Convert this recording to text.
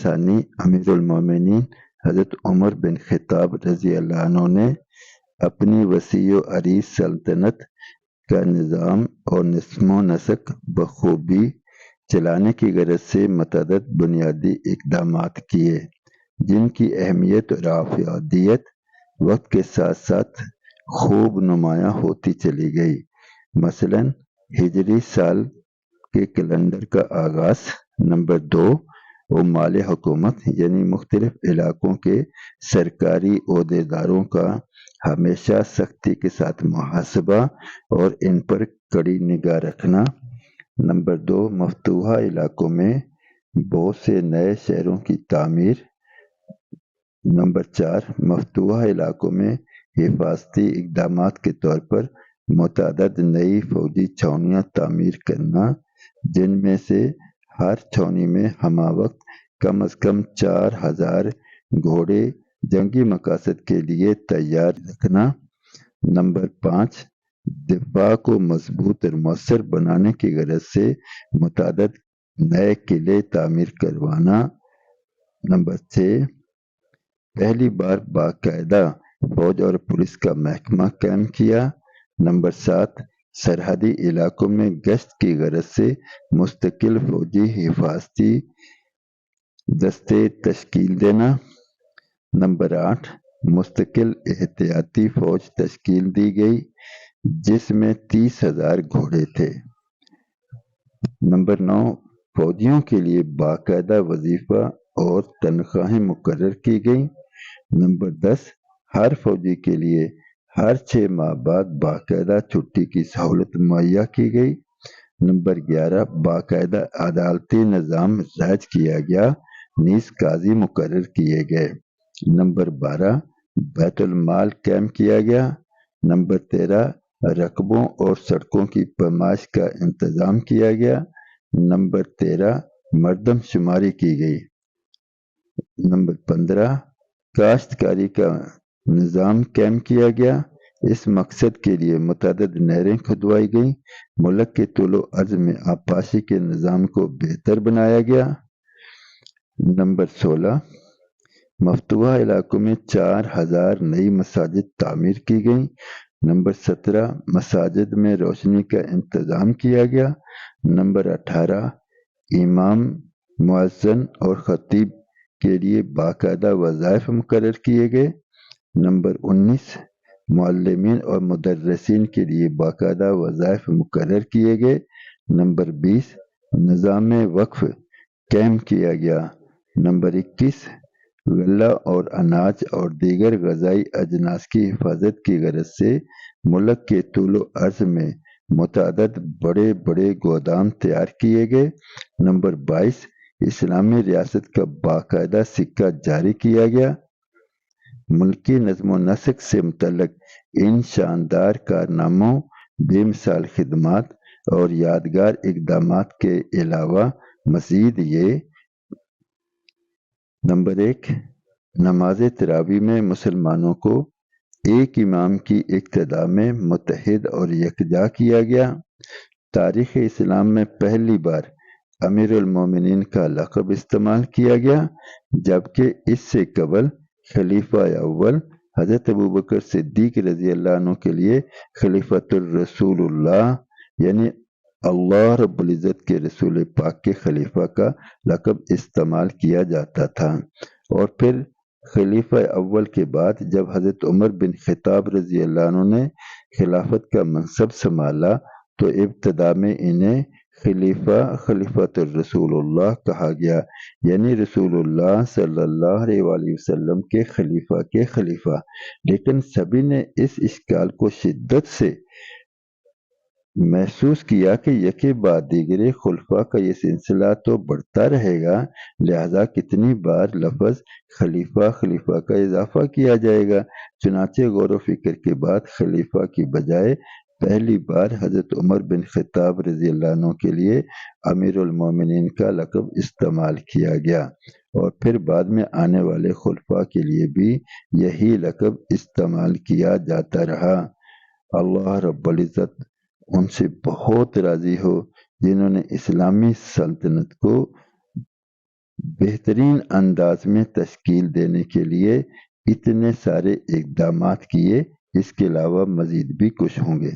ثانی امیر المومنین حضرت عمر بن خطاب رضی اللہ عنہ نے اپنی وسیع و عریض سلطنت کا نظام اور نظم و نسق بخوبی چلانے کی غرض سے متعدد بنیادی اقدامات کیے، جن کی اہمیت اور افادیت وقت کے ساتھ ساتھ خوب نمایاں ہوتی چلی گئی۔ مثلاً ہجری سال کے کیلنڈر کا آغاز۔ نمبر 2، عمال حکومت یعنی مختلف علاقوں کے سرکاری عہدیداروں کا ہمیشہ سختی کے ساتھ محاسبہ اور ان پر کڑی نگاہ رکھنا۔ نمبر 2، مفتوحہ علاقوں میں بہت سے نئے شہروں کی تعمیر۔ نمبر 4، مفتوحہ علاقوں میں حفاظتی اقدامات کے طور پر متعدد نئی فوجی چھاؤنیاں تعمیر کرنا، جن میں سے ہر چھاؤنی میں ہمہ وقت کم از کم 4000 گھوڑے جنگی مقاصد کے لیے تیار رکھنا۔ نمبر 5، دفاع کو مضبوط اور مؤثر بنانے کی غرض سے متعدد نئے قلعے تعمیر کروانا۔ نمبر 6، پہلی بار باقاعدہ فوج اور پولیس کا محکمہ قائم کیا۔ نمبر 7، سرحدی علاقوں میں گشت کی غرض سے مستقل فوجی حفاظتی دستے تشکیل دینا۔ نمبر 8، مستقل احتیاطی فوج تشکیل دی گئی، جس میں 30,000 گھوڑے تھے۔ نمبر 9، فوجیوں کے لیے باقاعدہ وظیفہ اور تنخواہیں مقرر کی گئیں۔ نمبر 10، ہر فوجی کے لیے ہر 6 ماہ بعد باقاعدہ چھٹی کی سہولت مہیا کی گئی۔ نمبر 11، باقاعدہ عدالتی نظام رائج کیا گیا، نیز قاضی مقرر کیے گئے۔ نمبر 12، بیت المال قائم کیا گیا۔ نمبر 13، رقبوں اور سڑکوں کی پیمائش کا انتظام کیا گیا۔ نمبر 13، مردم شماری کی گئی۔ نمبر 15، کاشتکاری کا نظام قائم کیا گیا۔ اس مقصد کے لیے متعدد نہریں کھدوائی گئیں۔ ملک کے طول و عرض میں آبپاشی کے نظام کو بہتر بنایا گیا۔ نمبر 16، مفتوحہ علاقوں میں 4000 نئی مساجد تعمیر کی گئیں۔ نمبر 17، مساجد میں روشنی کا انتظام کیا گیا۔ نمبر 18، امام، مؤذن اور خطیب کے لیے باقاعدہ وظائف مقرر کیے گئے۔ نمبر 19، معلمین اور مدرسین کے لیے باقاعدہ وظائف مقرر کیے گئے۔ نمبر 20، نظام وقف قائم کیا گیا۔ نمبر 21، غلہ اور اناج اور دیگر غذائی اجناس کی حفاظت کی غرض سے ملک کے طول و عرض میں متعدد بڑے بڑے گودام تیار کیے گئے۔ نمبر 22، اسلامی ریاست کا باقاعدہ سکہ جاری کیا گیا۔ ملکی نظم و نسق سے متعلق ان شاندار کارناموں، بے مثال خدمات اور یادگار اقدامات کے علاوہ مزید یہ: نمبر 1، نماز تراویح میں مسلمانوں کو ایک امام کی اقتداء میں متحد اور یکجا کیا گیا۔ تاریخ اسلام میں پہلی بار امیر المومنین کا لقب استعمال کیا گیا، جبکہ اس سے قبل خلیفہ اول حضرت ابوبکر صدیق رضی اللہ عنہ کے لیے خلیفۃ الرسول اللہ یعنی اللہ رب العزت کے رسول پاک کے خلیفہ کا لقب استعمال کیا جاتا تھا، اور پھر خلیفہ اول کے بعد جب حضرت عمر بن خطاب رضی اللہ عنہ نے خلافت کا منصب سنبھالا تو ابتدا میں انہیں خلیفۃ الرسول اللہ کہا گیا، یعنی رسول اللہ صلی اللہ علیہ وآلہ وسلم کے خلیفہ۔ لیکن سبھی نے اس اشکال کو شدت سے محسوس کیا کہ یکے بعد دیگرے خلفاء کا یہ سلسلہ تو بڑھتا رہے گا، لہذا کتنی بار لفظ خلیفہ کا اضافہ کیا جائے گا۔ چنانچہ غور و فکر کے بعد خلیفہ کی بجائے پہلی بار حضرت عمر بن خطاب رضی اللہ عنہ کے لیے امیر المومنین کا لقب استعمال کیا گیا، اور پھر بعد میں آنے والے خلفاء کے لیے بھی یہی لقب استعمال کیا جاتا رہا۔ اللہ رب العزت ان سے بہت راضی ہو جنہوں نے اسلامی سلطنت کو بہترین انداز میں تشکیل دینے کے لیے اتنے سارے اقدامات کیے، اس کے علاوہ مزید بھی کچھ ہوں گے۔